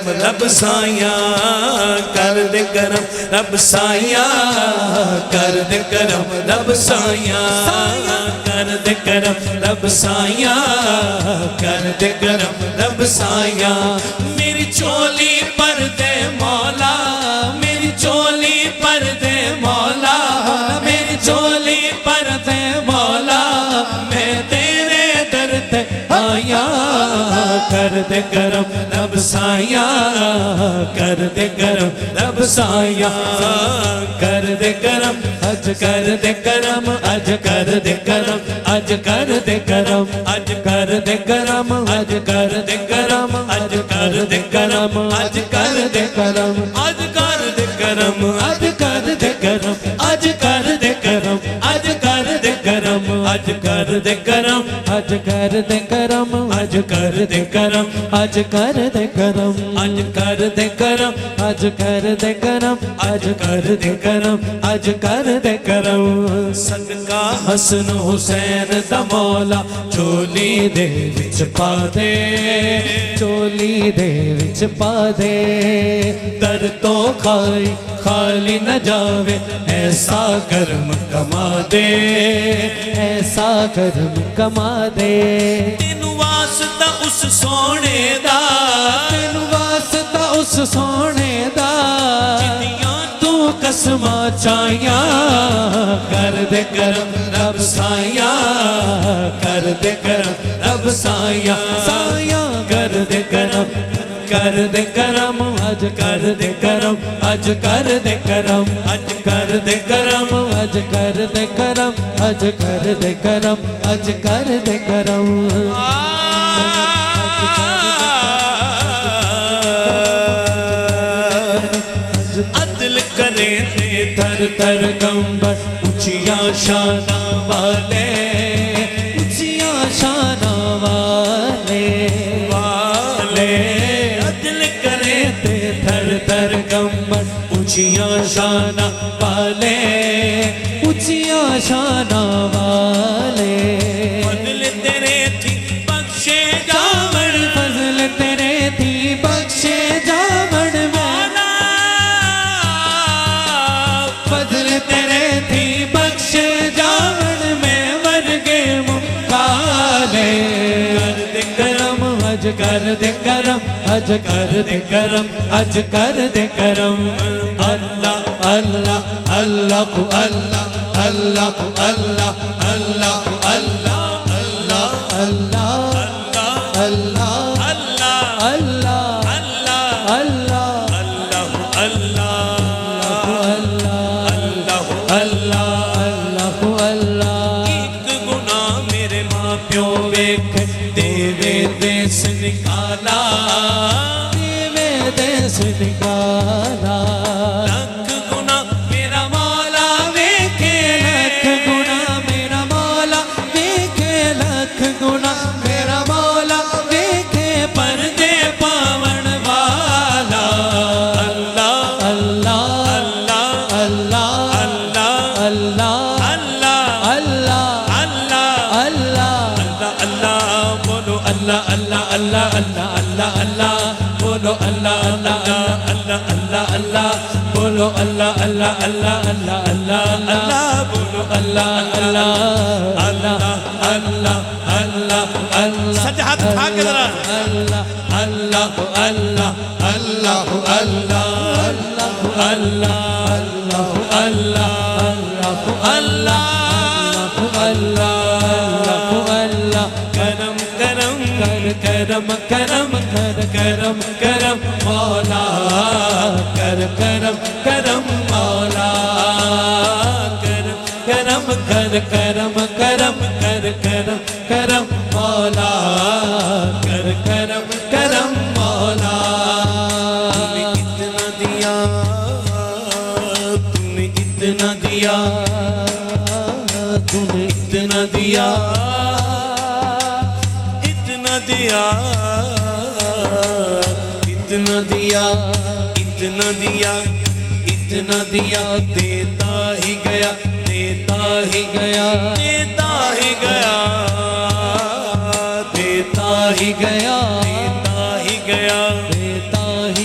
रब साया कर दे करम रब साया कर दे करम रब साया कर दे करम रब साया कर दे करम रब साया मेरी चोली पर दे मौला मेरी चोली पर दे मौला मेरी चोली पर दे मौला मैं तेरे दर ते आया कर दे करम रब साया कर दे करम रब साया कर दे करम अज कर दे करम अज कर दे करम अज कर दे करम अज कर दे करम अज कर दे करम अज कर दे करम अज कर दे करम अज कर दे करम अज कर दे करम अज कर दे करम अज कर दे करम अज कर दे करम अज कर दे करम अज कर दे करम अज कर दे करम अज कर दे करम अज कर दे करम अज कर दे करम अज कर दे करम सदका हसन हुसैन दा मौला चोली दे विच पा दे चोली दे विच पा दे दर तो खाई खाली न जावे ऐसा कर्म कमा दे ऐसा कर्म कमा दे तेनू वास्ता उस सोने दा तेनू वास्ता उस सोने दा जिन्नियां तू कसमां चाहियां कर दे करम रब साया कर दे करम रब साया साया कर दे करम कर दे करम अज कर दे करम अज कर दे करम अज कर दे करम अज कर दे करम अज कर दे करम अज कर दे करम अदल करे ते थर थर कंबर ऊंचिया शाना वाले ऊंचिया शाना वाले वाले थर थर कंबर ऊंचिया शाना वाले ऊंचिया शाना वाले फजल तेरे थी बख्शे जावड़ फजल तेरे थी बख्शे जावड़ मौला फजल तेरे थी बख्शे जावड़ में वर्गे मुकाले कर दे करम अज कर दे करम अज कर दे करम अज कर दे करम अल्लाह अल्लाह अल्लाह अल्लाह अल्लाह अल्लाह अल्लाह अल्लाह अल्लाह अल्लाह अल्लाह अल्लाह अल्लाह अल्लाह अल्लाह अल्लाह अल्लाह एक गुनाह मेरे माँ प्यो वेख देवे देश निकाला देवे देश निकाला लख गुना मेरा मौला वेखे लख गुना मेरा मौला वेखे लख गुना मेरा मौला वेखे पर्दे पावन वाला अल्लाह अल्लाह अल्लाह अल्लाह अल्लाह अल्लाह अल्लाह अल्लाह अल्लाह अल्लाह अल्लाह बोलो अल्लाह अल्लाह अल्लाह अल्लाह अल्लाह अल्लाह बोलो अल्लाह अल्लाह अल्लाह अल्लाह अल्लाह बोलो अल्लाह अल्लाह अल्लाह अल्लाह अल्लाह अल्लाह बोलो अल्लाह अल्लाह अल्लाह अल्लाह अल्लाह अल्लाह सच्चा हाथ उठा के जरा अल्लाह अल्लाह अल्लाह अल्लाह अल्लाह अल्लाह अल्लाह अल्लाह अल्लाह अल्लाह अल्लाह करम करम कर करम करम कर करम करम मौला कर करम करम मौला करम करम कर करम करम कर करम करम मौला कर करम करम मौला तूने इतना दिया तूने इतना दिया तूने इतना दिया इतना दिया इतना दिया इतना दिया इतना दिया देता ही गया देता ही गया देता ही गया देता ही गया देता ही गया देता ही